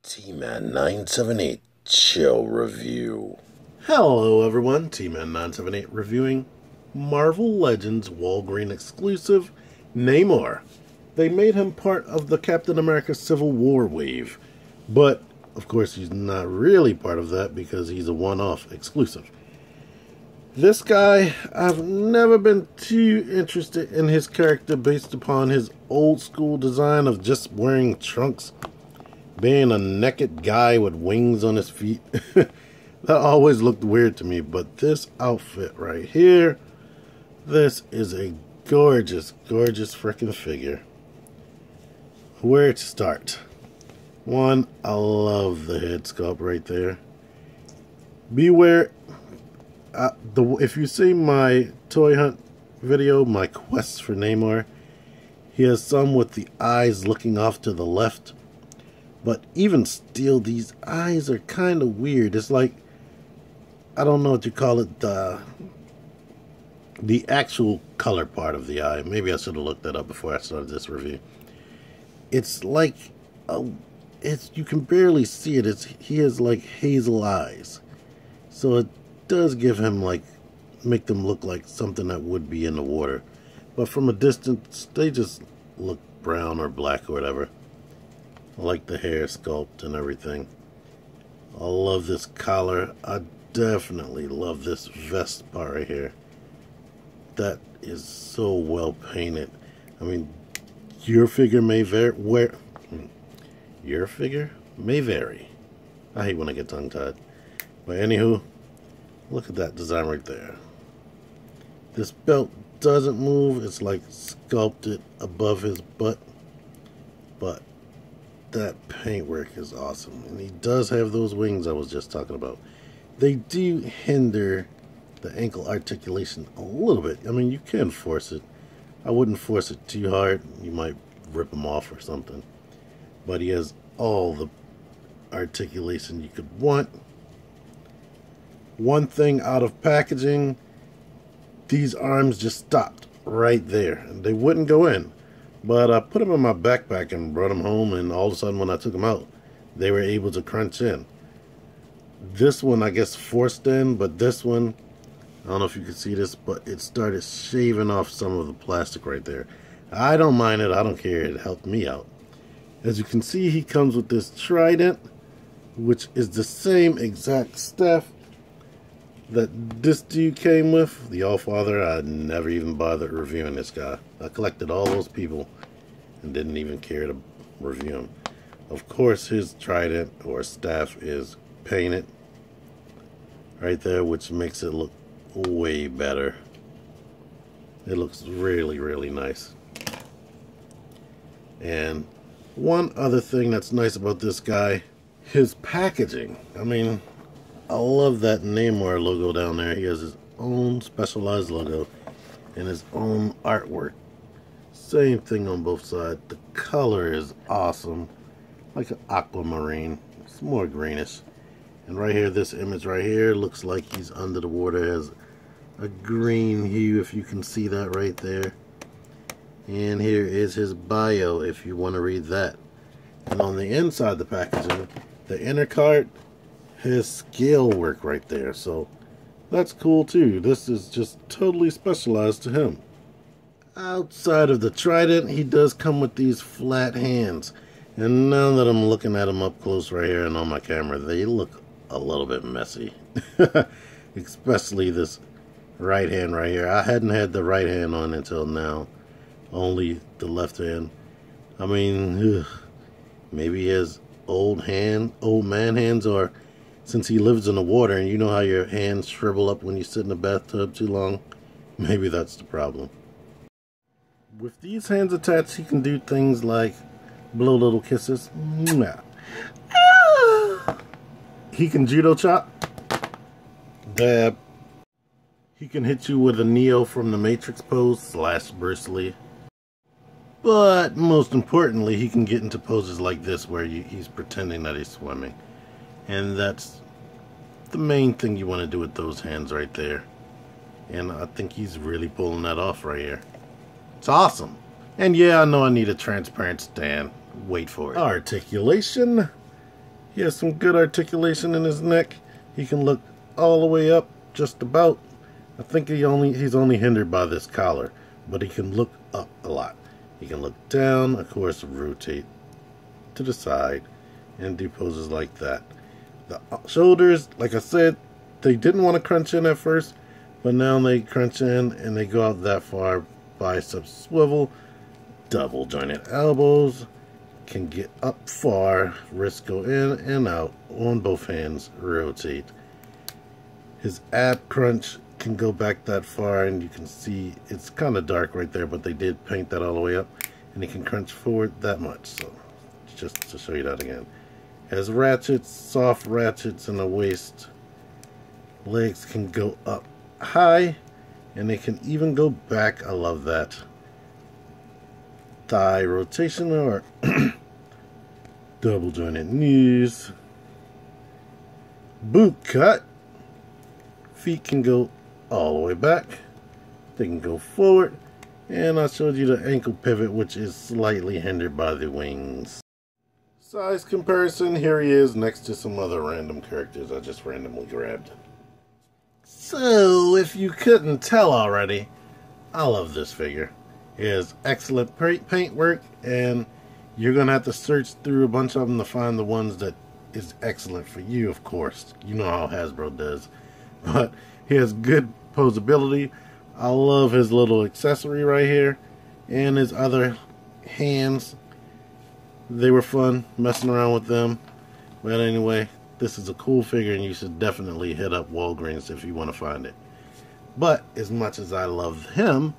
T-Man 978 Chill Review. Hello everyone, T-Man 978 reviewing Marvel Legends Walgreens exclusive Namor. They made him part of the Captain America Civil War wave, but of course he's not really part of that because he's a one-off exclusive. This guy, I've never been too interested in his character based upon his old school design of just wearing trunks, being a naked guy with wings on his feet. That always looked weird to me, but this outfit right here, this is a gorgeous, gorgeous freaking figure. Where to start? One, I love the head sculpt right there. Beware, if you see my toy hunt video, my quest for Namor, he has some with the eyes looking off to the left. But even still, these eyes are kind of weird. It's like, I don't know what you call it, the actual color part of the eye. Maybe I should have looked that up before I started this review. It's like, you can barely see it. He has like hazel eyes. So it does give him make them look like something that would be in the water. But from a distance, they just look brown or black or whatever. I like the hair sculpt and everything. I love this collar. I definitely love this vest part right here. That is so well painted. I mean, your figure may vary. Your figure may vary. I hate when I get tongue-tied. But anywho, look at that design right there. This belt doesn't move. It's like sculpted above his butt. But that paintwork is awesome. And he does have those wings I was just talking about. They do hinder the ankle articulation a little bit. I mean, you can force it. I wouldn't force it too hard. You might rip them off or something. But he has all the articulation you could want. One thing out of packaging, these arms just stopped right there. They wouldn't go in. But I put them in my backpack and brought them home, and all of a sudden when I took them out, they were able to crunch in. This one, I guess, forced in, but this one, I don't know if you can see this, but it started shaving off some of the plastic right there. I don't mind it. I don't care. It helped me out. As you can see, he comes with this trident, which is the same exact staff that this dude came with. The Allfather, I never even bothered reviewing this guy. I collected all those people and didn't even care to review him. Of course, his trident or staff is painted right there, which makes it look way better. It looks really, really nice. And one other thing that's nice about this guy, his packaging. I mean, I love that Namor logo down there. He has his own specialized logo and his own artwork. Same thing on both sides. The color is awesome. Like an aquamarine. It's more greenish. And right here, this image right here looks like he's under the water. It has a green hue, if you can see that right there. And here is his bio, if you want to read that. And on the inside of the packaging, the inner card, his scale work right there. So that's cool too. This is just totally specialized to him. Outside of the trident, he does come with these flat hands. And now that I'm looking at him up close right here and on my camera, they look a little bit messy. Especially this right hand right here. I hadn't had the right hand on until now. Only the left hand. I mean, maybe his old man hands, or since he lives in the water and you know how your hands shrivel up when you sit in the bathtub too long, maybe that's the problem. With these hands attached, he can do things like blow little kisses. He can judo chop, dab. He can hit you with a Neo from the Matrix pose / Bruce Lee. But most importantly, he can get into poses like this where he's pretending that he's swimming. And that's the main thing you want to do with those hands right there. And I think he's really pulling that off right here. It's awesome. And yeah, I know I need a transparent stand. Wait for it. Articulation. He has some good articulation in his neck. He can look all the way up, just about. I think he's only hindered by this collar, but he can look up a lot. He can look down, of course, rotate to the side, and do poses like that. The shoulders, like I said, they didn't want to crunch in at first, but now they crunch in and they go out that far. Biceps swivel, double jointed elbows, can get up far, wrists go in and out on both hands, rotate. His ab crunch can go back that far, and you can see it's kind of dark right there, but they did paint that all the way up, and he can crunch forward that much. So just to show you that again, has ratchets, soft ratchets in the waist. Legs can go up high, and they can even go back. I love that. Thigh rotation or double jointed knees. Boot cut. Feet can go all the way back. They can go forward. And I showed you the ankle pivot, which is slightly hindered by the wings. Size comparison. Here he is next to some other random characters I just randomly grabbed. So, if you couldn't tell already, I love this figure. It has excellent paint work, and you're going to have to search through a bunch of them to find the ones that is excellent for you, of course. You know how Hasbro does. But he has good posability. I love his little accessory right here, and his other hands. They were fun messing around with them. But anyway, this is a cool figure, and you should definitely hit up Walgreens if you want to find it. But as much as I love him,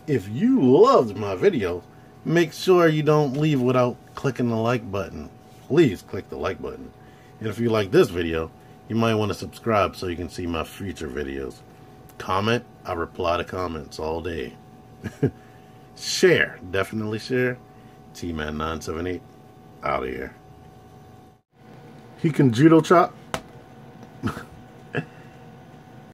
if you loved my video, make sure you don't leave without clicking the like button. Please click the like button. And if you like this video, you might want to subscribe so you can see my future videos. Comment. I reply to comments all day. Share. Definitely share. T-Man 978 out of here. He can judo chop.